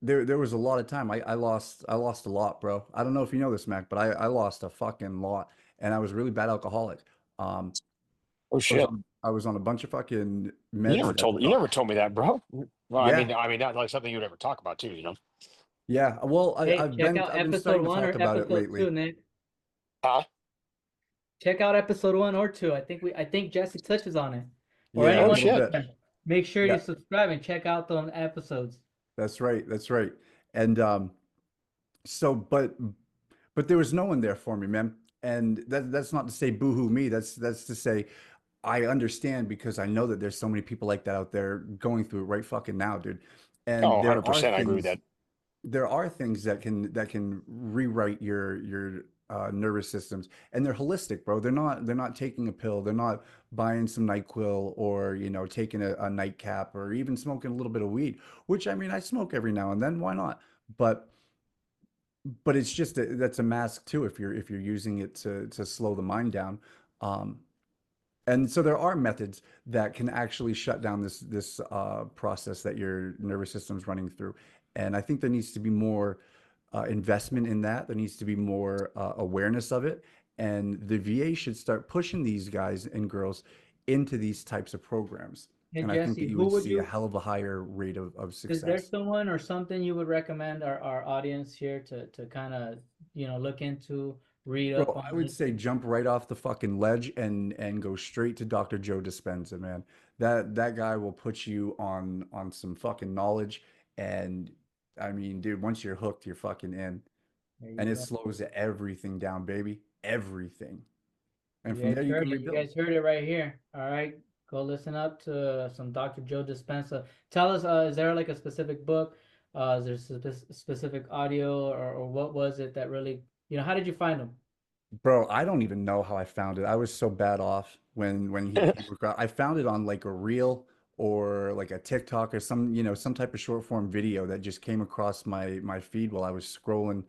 there was a lot of time. I lost a lot, bro. I don't know if you know this, Mac, but I lost a fucking lot, and I was a really bad alcoholic. Um, Oh shit. I was on a bunch of fucking You meds never that told you never told me that, bro. Well, I yeah, mean, not like something you would ever talk about too, you know? yeah. Well, Hey, check out I've been episode starting to one talk or about it episode two, lately. Nick. Huh? Check out episode one or two. I think Jesse touches on it. Or Yeah, a Oh anyone little shit. bit. listening. Make sure you Yeah, subscribe and check out the episodes. that's right. That's right. And so but there was no one there for me, man. And that's not to say boohoo me. That's to say I understand because I know that there's so many people like that out there going through it right fucking now, dude. Oh, And 100%. I agree with that. there are things that can rewrite your nervous systems, and they're holistic, bro. They're not taking a pill. They're not buying some NyQuil or taking a nightcap or even smoking a little bit of weed. Which I mean, I smoke every now and then. Why not? But it's just that's a mask too if you're using it to slow the mind down. Um, and so there are methods that can actually shut down this process that your nervous system's running through. And I think there needs to be more investment in that. There needs to be more awareness of it. And the VA should start pushing these guys and girls into these types of programs. Hey And I think that Jesse, you who would would see a you hell of a higher rate of is there success. someone or something you would recommend our audience here to kind of, look into, read up Bro, on, I would say listen? jump right off the fucking ledge and go straight to Dr. Joe Dispenza, man. That guy will put you on some fucking knowledge, and I mean, dude, once you're hooked, you're fucking in. There And you it go. slows everything down, baby. Everything. And You from guys there you heard can it. You rebuild. guys heard it right here. All right. Go listen up to some Dr. Joe Dispenza. Tell us, is there like a specific book? Is there specific audio or what was it that really, how did you find them? Bro, I don't even know how I found it. I was so bad off when he came across. I found it on like a reel or like a TikTok or some type of short form video that just came across my feed while I was scrolling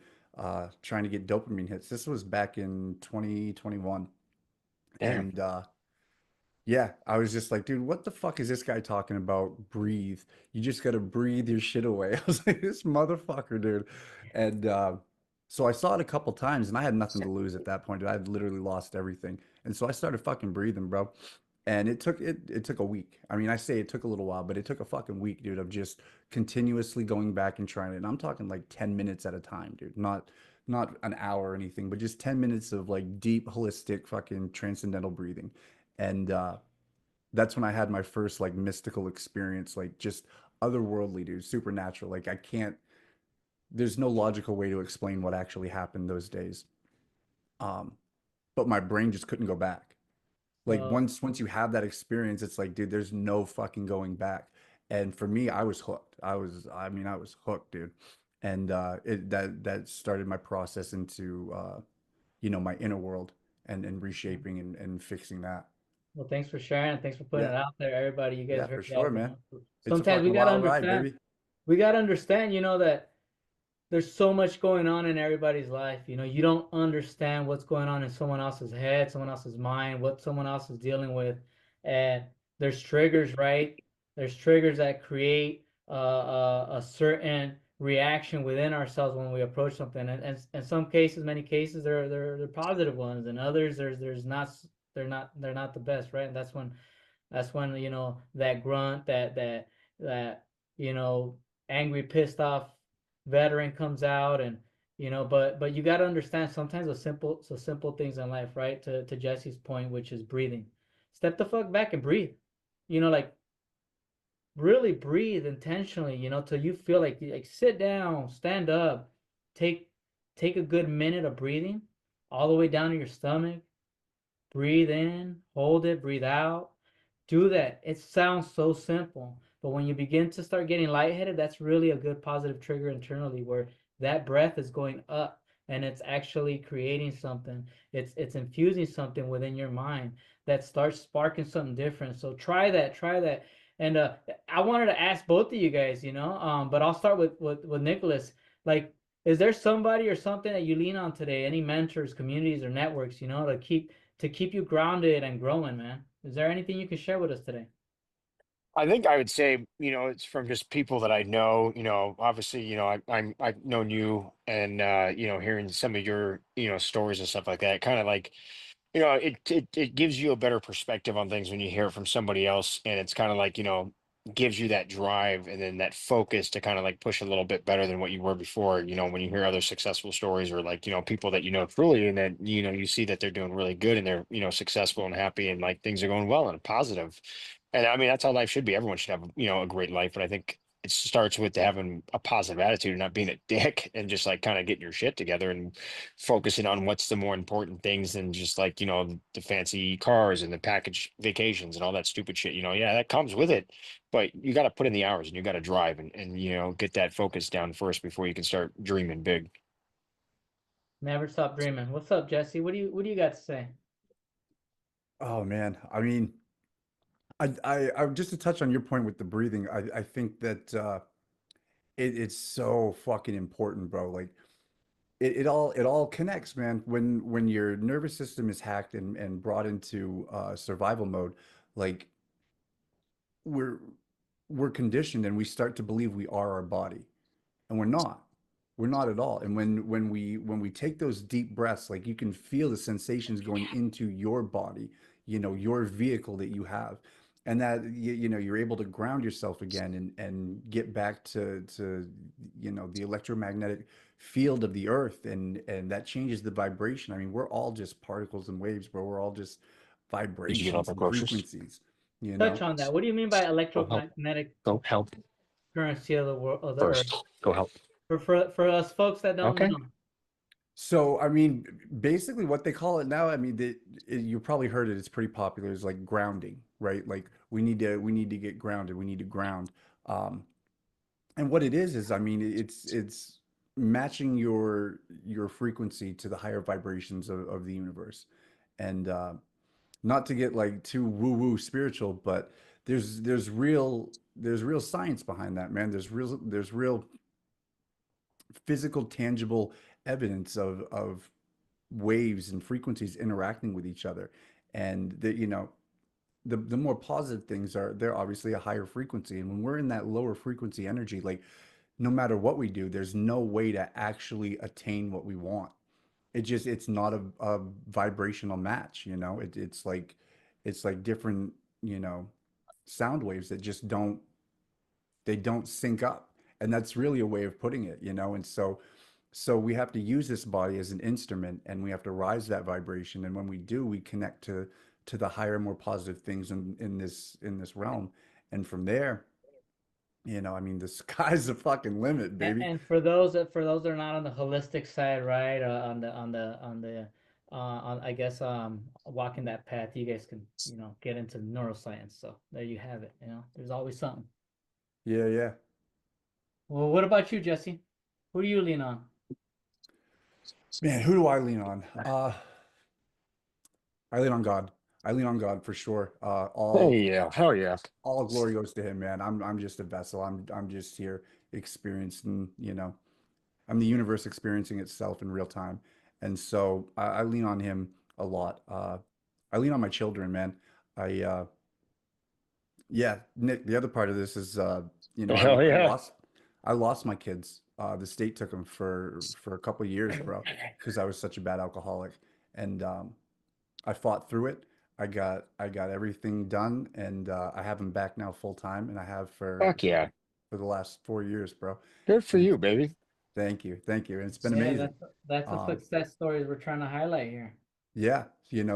trying to get dopamine hits. This was back in 2021. Damn. And yeah, I was just like, dude, what the fuck is this guy talking about? Breathe. You just gotta breathe your shit away. I was like, this motherfucker, dude. And so I saw it a couple times and I had nothing to lose at that point. Dude. I had literally lost everything. And so I started fucking breathing, bro. And it took a week. I mean, I say it took a little while, but it took a fucking week, dude, of just continuously going back and trying it. And I'm talking like 10 minutes at a time, dude. Not an hour or anything, but just 10 minutes of like deep, holistic, fucking transcendental breathing. And that's when I had my first like mystical experience, like just otherworldly, dude, supernatural. Like I can't, there's no logical way to explain what actually happened those days. Um, but my brain just couldn't go back. Like So, once you have that experience, it's like, dude, there's no fucking going back. And for me, I was hooked. I mean, I was hooked, dude. And that started my process into my inner world. and reshaping and fixing that. Well, thanks for sharing. Thanks for putting Yeah, it out there, everybody. You guys yeah, heard for sure, that, man. It's a sometimes we fucking gotta wild ride, understand. baby. We gotta understand, that there's so much going on in everybody's life. You don't understand what's going on in someone else's head, someone else's mind, what someone else is dealing with. And there's triggers, right? There's triggers that create a certain reaction within ourselves when we approach something. And in some cases, many cases, they're positive ones, and others there's not they're not the best, right? And that's when that grunt, that angry, pissed off veteran comes out. And but you got to understand, sometimes the simple things in life, right? To Jesse's point, which is breathing. Step the fuck back and breathe. Like, really breathe intentionally, till you feel like sit down, stand up, take take a good minute of breathing all the way down to your stomach. Breathe in, hold it, breathe out. Do that. It sounds so simple, but when you begin to start getting lightheaded, that's really a good positive trigger internally, where that breath is going up and it's actually creating something. It's infusing something within your mind that starts sparking something different. So try that. And I wanted to ask both of you guys, but I'll start with Nicholas. Like, is there somebody or something that you lean on today? Any mentors, communities, or networks, to keep you grounded and growing, man? Is there anything you can share with us today? I think I would say, it's from just people that I know. Obviously, I've known you, and hearing some of your, stories and stuff like that, kind of like, it gives you a better perspective on things when you hear it from somebody else, and it's kind of like, gives you that drive and then that focus to kind of like push a little bit better than what you were before. When you hear other successful stories, or like, people that truly, and then you see that they're doing really good, and they're successful and happy, and like things are going well and positive. And I mean, that's how life should be. Everyone should have a great life, but I think it starts with having a positive attitude and not being a dick, and just like kind of getting your shit together and focusing on what's the more important things than just like, the fancy cars and the package vacations and all that stupid shit. Yeah, that comes with it, but you got to put in the hours, and you got to drive, and get that focus down first before you can start dreaming big. Never stop dreaming. What's up, Jesse? What do you got to say? Oh man, I mean, I just to touch on your point with the breathing, I think that it's so fucking important, bro. Like it all connects, man. When your nervous system is hacked and brought into survival mode, like we're we're conditioned and we start to believe we are our body, and we're not at all. And when we take those deep breaths, like you can feel the sensations going into your body, your vehicle that you have, and that you're able to ground yourself again and get back to the electromagnetic field of the earth, and that changes the vibration. I mean, we're all just particles and waves, bro. We're all just Did you get all vibrations the and groceries? frequencies, you Touch know on that. What do you mean by Go help. electromagnetic Go help currency of the world, of the earth? first. Go help. For us folks that don't Okay. know. So, I mean, basically what they call it now, I mean, you probably heard it, it's pretty popular, is like grounding, right? Like we need to get grounded, we need to ground. Um, and what it is, I mean, it's matching your frequency to the higher vibrations of the universe. And not to get like too woo-woo spiritual, but there's real science behind that, man. There's real physical, tangible evidence of waves and frequencies interacting with each other. And the more positive things are, they're obviously a higher frequency. And when we're in that lower frequency energy, like no matter what we do, there's no way to actually attain what we want. It's not a vibrational match, it's like different, you know, sound waves that just don't sync up. And that's really a way of putting it. And so we have to use this body as an instrument, and we have to rise that vibration. And when we do, we connect to the higher, more positive things in this realm. And from there, I mean, the sky's the fucking limit, baby. And for those that are not on the holistic side, right? On, I guess, walking that path, you guys can get into neuroscience. So there you have it. There's always something. Yeah, yeah. Well, what about you, Jesse? Who do you lean on? Man, who do I lean on? I lean on God. I lean on God for sure. Oh yeah, hell yeah. All glory goes to him, man. I'm just a vessel. I'm just here experiencing, I'm the universe experiencing itself in real time. And so I lean on him a lot. I lean on my children, man. I Yeah, Nick, the other part of this is Hell yeah. I lost my kids. The state took them for a couple of years, bro, because I was such a bad alcoholic. And I fought through it. I got everything done, and I have them back now full time, and I have Fuck yeah. for the last 4 years, bro. Good for And you, baby. thank you, and it's been Yeah, amazing. that's the Um, success stories we're trying to highlight here. yeah,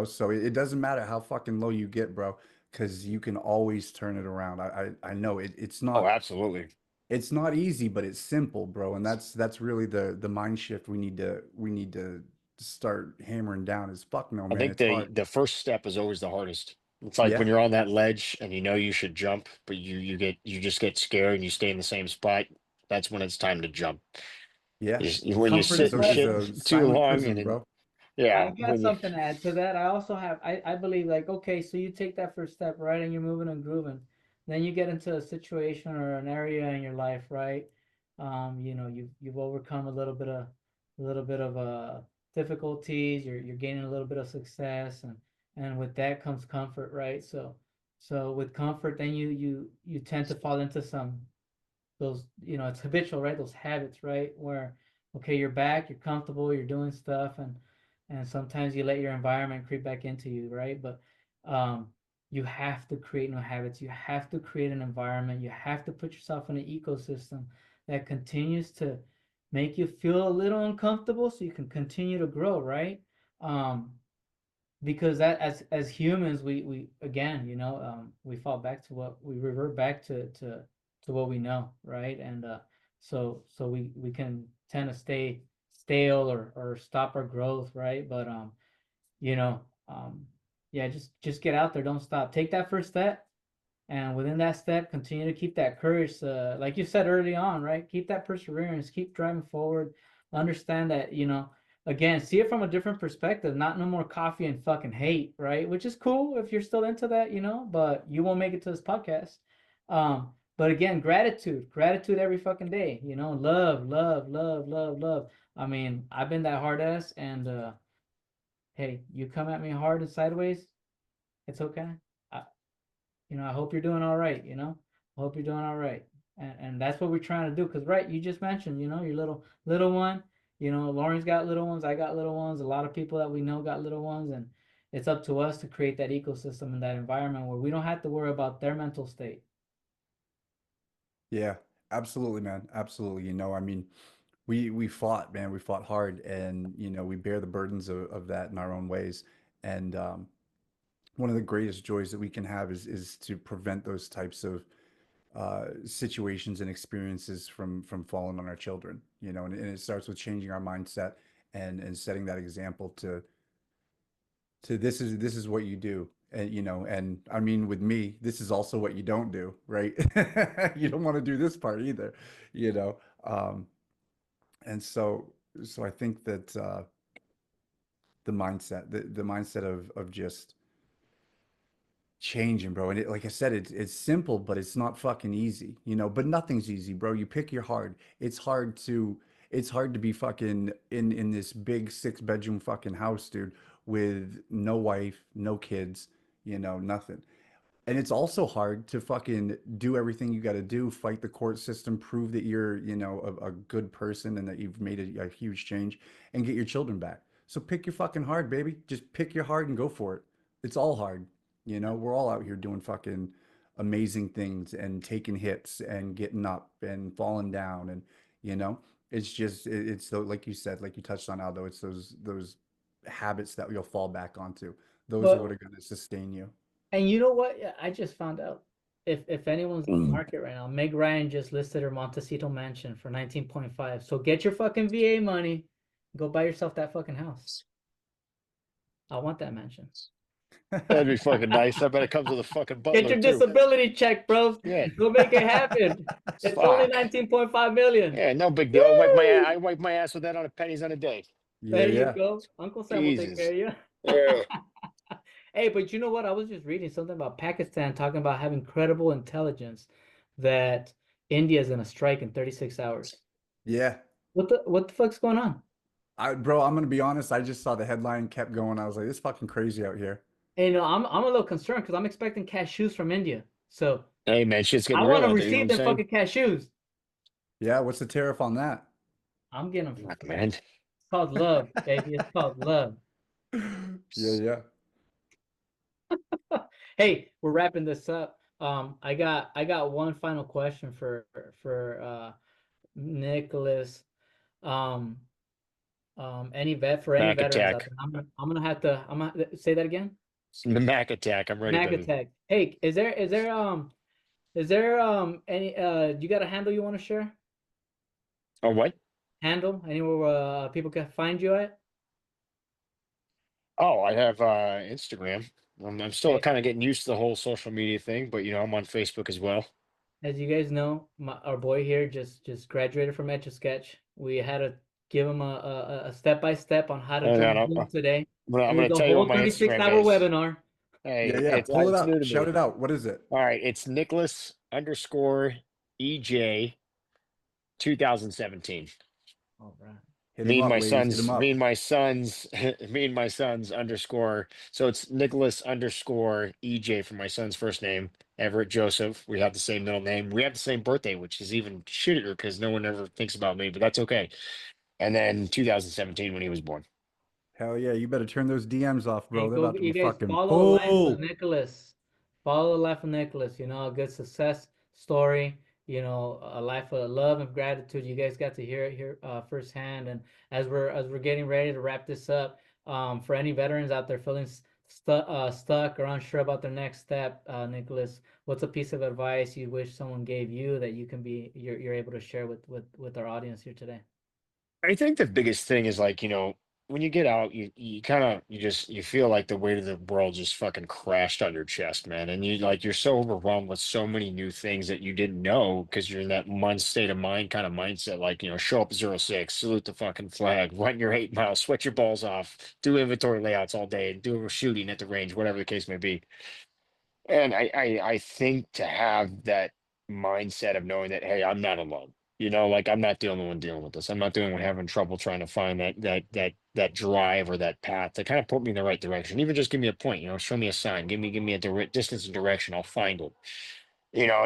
so it doesn't matter how fucking low you get, bro, because you can always turn it around. I know it's Oh, not absolutely. it's not easy, but it's simple, bro, and that's really the mind shift we need to start hammering down. Is fuck no, I man, think it's hard. the first step is always the hardest. It's like Yeah, when you're on that ledge and you know you should jump, but you just get scared and you stay in the same spot. That's when it's time to jump. yeah. When you Comfort But sit is and is but shit a too silent long prison, and then bro. I yeah, got when you something to add to that. I also have I believe like okay, so you take that first step, right, and you're moving and grooving. Then you get into a situation or an area in your life, right? You've overcome a little bit of difficulties, you're gaining a little bit of success and with that comes comfort, right? So with comfort then you tend to fall into some those it's habitual, right, those habits, right, where okay, you're back, you're comfortable, you're doing stuff and sometimes you let your environment creep back into you, right, but um you have to create new habits, you have to create an environment, you have to put yourself in an ecosystem that continues to make you feel a little uncomfortable so you can continue to grow, right, um because that as humans we again we fall back to what we revert back to what we know, right, and so we can tend to stay stale or stop our growth, right, but you know um yeah, just get out there, don't stop, take that first step, and within that step continue to keep that courage, like you said early on, right, keep that perseverance, keep driving forward, understand that again, see it from a different perspective, not no more coffee and fucking hate, right, which is cool if you're still into that, but you won't make it to this podcast. But again, gratitude every fucking day, love, love, love, love, love. I mean, I've been that hard ass, and hey, you come at me hard and sideways, it's okay. I, I hope you're doing all right, I hope you're doing all right. And that's what we're trying to do. Because, right, you just mentioned, your little one, Lauren's got little ones, I got little ones, a lot of people that we know got little ones. And it's up to us to create that ecosystem and that environment where we don't have to worry about their mental state. Yeah, absolutely, man. Absolutely. I mean, we fought, man. We fought hard, and we bear the burdens of that in our own ways. And one of the greatest joys that we can have is to prevent those types of situations and experiences from falling on our children. And it starts with changing our mindset and setting that example to this is what you do. And I mean, with me, this is also what you don't do, right? You don't want to do this part either, you know. Um, and so I think that the mindset of just changing, bro. And like I said, it's simple, but it's not fucking easy, but nothing's easy, bro. You pick your hard. It's hard to be fucking in this big 6 bedroom fucking house, dude, with no wife, no kids, nothing. And it's also hard to fucking do everything you got to do, fight the court system, prove that you're, a good person and that you've made a huge change and get your children back. So pick your fucking hard, baby. Just pick your hard and go for it. It's all hard. We're all out here doing fucking amazing things and taking hits and getting up and falling down. And, you know, it's just, it's like you said, like you touched on, Aldo, it's those habits that you'll fall back onto. Those are what But are going to sustain you. and you know what? Yeah, I just found out. If anyone's in the mm, market right now, Meg Ryan just listed her Montecito mansion for 19.5. So get your fucking VA money, go buy yourself that fucking house. I want that mansion. that'd be fucking nice. I bet it comes with a fucking Get butler your too. disability check, bro. Yeah. Go make it happen. It's only Fuck. 19.5 million. Yeah, no big deal. Woo! I wipe my ass with that on a pennies on a day. Yeah, There you yeah. go. Uncle Sam will take care Jesus. of you. Yeah. Hey, but you know what? I was just reading something about Pakistan talking about having credible intelligence that India is gonna strike in 36 hours. Yeah. What the fuck's going on? Bro, I'm gonna be honest. I just saw the headline, kept going. I was like, this is fucking crazy out here. And, I'm a little concerned because I'm expecting cashews from India. So Hey man, shit's I getting want real to out there. You know what receive I'm them saying? fucking cashews. Yeah, what's the tariff on that? I'm getting them for Fuck, free. man. It's called love, baby. It's called love. Yeah, yeah. Hey, we're wrapping this up. I got one final question for Nicholas. Um, any Mac veterans out attack. there. I'm gonna say that again. The Mac attack. I'm ready, Mag baby. attack. Hey, is there any you got a handle you want to share? Oh, what? Handle anywhere people can find you at? Oh, I have Instagram. I'm still Okay. kind of getting used to the whole social media thing, but I'm on Facebook as well. As you guys know, our boy here just graduated from Etch a Sketch. We had to give him a step by step on how to And then join Zoom today. I'm It was gonna a tell you what whole my 36 Instagram hour is. webinar. Yeah, Hey, yeah. Pull it it's new up. to Shout me. it out. What is it? All right, it's Nicholas underscore EJ 2017. All right. Hit him up, ladies. Hit him Me up. and my sons, me and my sons underscore. So it's Nicholas underscore EJ for my son's first name, Everett Joseph. We have the same middle name. We have the same birthday, which is even shittier because no one ever thinks about me, but that's okay. And then 2017 when he was born. Hell yeah. You better turn those DMs off, bro. Hey, They're go about to be you guys fucking follow the life of full. Nicholas. Follow the life of Nicholas. A good success story. A life of love and gratitude. You guys got to hear it here firsthand. And as we're getting ready to wrap this up, for any veterans out there feeling stuck or unsure about their next step, Nicholas, what's a piece of advice you wish someone gave you that you're able to share with our audience here today? I think the biggest thing is like, when you get out, you kind of you feel like the weight of the world just fucking crashed on your chest, man. And you're so overwhelmed with so many new things that you didn't know because you're in that month state of mind kind of mindset, like, show up 06, salute the fucking flag, run your 8 miles, sweat your balls off, do inventory layouts all day, do a shooting at the range, whatever the case may be. And I think to have that mindset of knowing that, hey, I'm not alone. Like I'm not the only one dealing with this. I'm not the only one having trouble trying to find that drive or that path to kind of put me in the right direction. Even just give me a point, show me a sign, give me a direct distance and direction. I'll find it.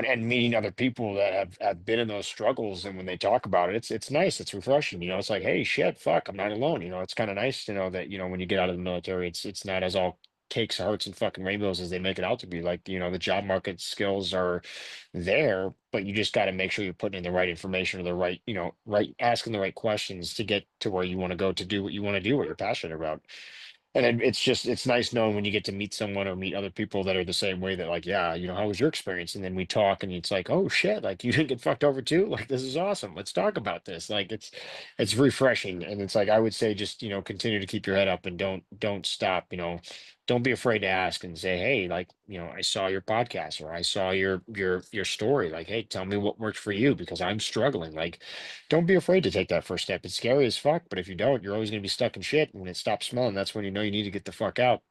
And meeting other people that have been in those struggles, and when they talk about it, it's nice, it's refreshing. It's like, hey, shit, fuck, I'm not alone. It's kind of nice to know that when you get out of the military, it's not as all cakes, hearts, and fucking rainbows as they make it out to be. Like, the job market skills are there, but you just got to make sure you're putting in the right information or the right, right, asking the right questions to get to where you want to go to do what you want to do, what you're passionate about. And it's nice knowing when you get to meet someone or meet other people that are the same way, that like, yeah, how was your experience? And then we talk and it's like, oh shit, like you didn't get fucked over too? Like, this is awesome. Let's talk about this. Like, it's refreshing. And it's like, I would say, just, continue to keep your head up and don't stop, don't be afraid to ask and say, hey, like, I saw your podcast or I saw your story. Like, hey, tell me what worked for you because I'm struggling. Like, don't be afraid to take that first step. It's scary as fuck, but if you don't, you're always going to be stuck in shit. And when it stops smelling, that's when you know you need to get the fuck out.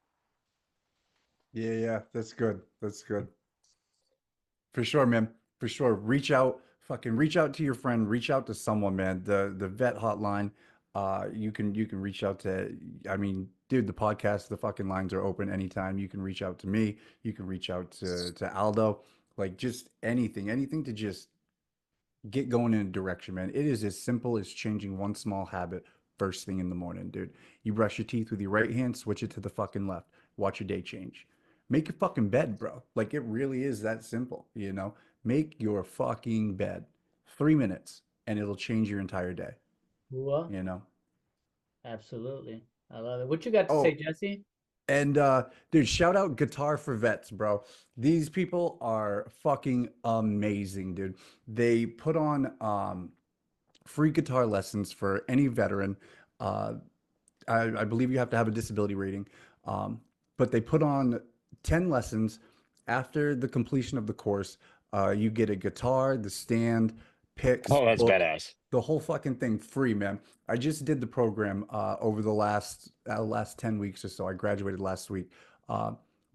Yeah, yeah. That's good. That's good. For sure, man. For sure. Reach out, fucking reach out to your friend, reach out to someone, man. The vet hotline. You can reach out to, I mean, dude, the podcast, the fucking lines are open anytime. You can reach out to me. You can reach out to Aldo. Like just anything to just get going in a direction, man. It is as simple as changing one small habit first thing in the morning, dude. You brush your teeth with your right hand, switch it to the fucking left. Watch your day change. Make your fucking bed, bro. Like it really is that simple. Make your fucking bed. 3 minutes and it'll change your entire day, Well, you know? absolutely. I love it. What you got to say, Oh, Jesse? and dude, shout out Guitar for Vets, bro. These people are fucking amazing, dude. They put on free guitar lessons for any veteran. Uh, I believe you have to have a disability rating, um, but they put on 10 lessons. After the completion of the course, you get a guitar, the stand, picks, Oh, that's book, badass. the whole fucking thing free, man. I just did the program over the last 10 weeks or so. I graduated last week.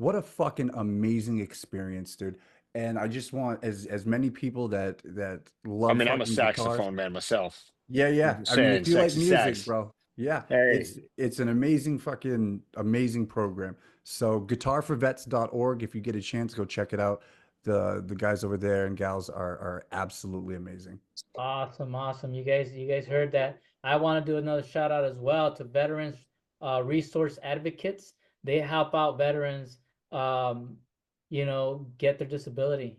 what a fucking amazing experience, dude. And I just want as many people that I love mean, I'm a fucking guitars. saxophone man myself. Yeah, I'm yeah. just I mean, saying, if you like sexy music, sax. bro, yeah, Hey, it's an amazing fucking amazing program. So guitarforvets.org, if you get a chance, go check it out. The guys over there and gals are absolutely amazing. Awesome, awesome. You guys heard that. I want to do another shout out as well to veterans resource advocates. They help out veterans um, get their disability,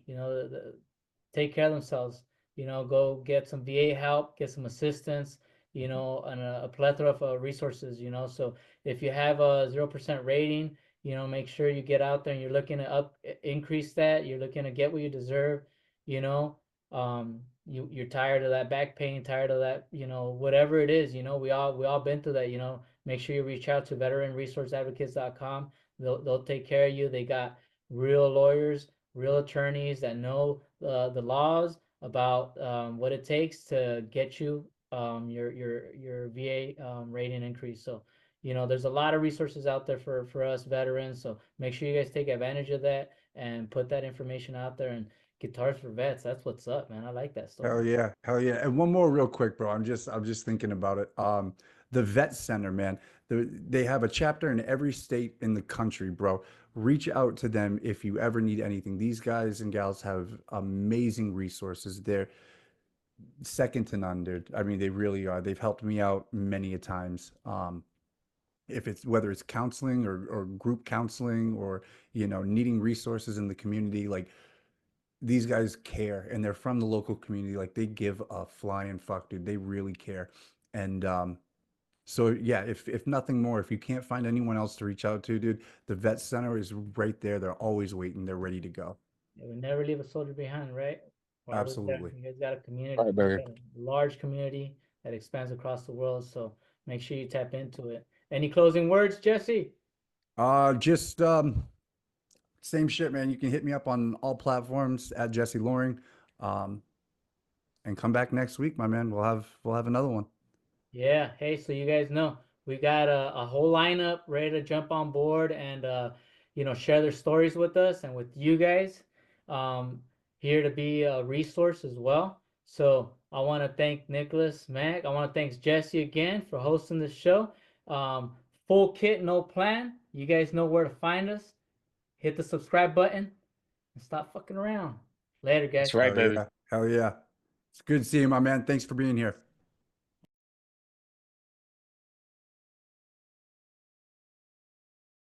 take care of themselves, go get some VA help, get some assistance, and a plethora of resources, so if you have a 0% rating, make sure you get out there and you're looking to increase that, you're looking to get what you deserve, you know you're tired of that back pain, tired of that, whatever it is, we all been through that, make sure you reach out to veteranresourceadvocates.com. They'll take care of you. They got real lawyers, real attorneys that know the laws about what it takes to get you your VA rating increase. So there's a lot of resources out there for us veterans. So make sure you guys take advantage of that and put that information out there. And Guitars for Vets, that's what's up, man. I like that story. Hell yeah, hell yeah. And one more real quick, bro. I'm just thinking about it. The Vet Center, man. They have a chapter in every state in the country, bro. Reach out to them if you ever need anything. These guys and gals have amazing resources. They're second to none, dude. I mean, they really are. They've helped me out many a times. If it's whether it's counseling or group counseling or needing resources in the community, like these guys care and they're from the local community. Like they give a flying fuck, dude. They really care. And so yeah, if nothing more, if you can't find anyone else to reach out to, dude, the vet center is right there. They're always waiting. They're ready to go. Yeah, we never leave a soldier behind, right? We're always there. Absolutely. You guys got a all community. right, You baby. got a large community that expands across the world. So make sure you tap into it. Any closing words, Jesse? Just same shit, man. You can hit me up on all platforms at Jesse Loring. Um, and come back next week, my man. We'll have another one. Yeah. Hey, so you guys know we got a whole lineup ready to jump on board and share their stories with us and with you guys. Um, here to be a resource as well. So I want to thank Nicholas Mack. I want to thank Jesse again for hosting the show. Um, Full kit, no plan. You guys know where to find us. Hit the subscribe button and stop fucking around. Later, That's guys. right, Hell baby. yeah. Hell yeah. It's good seeing you, my man. Thanks for being here.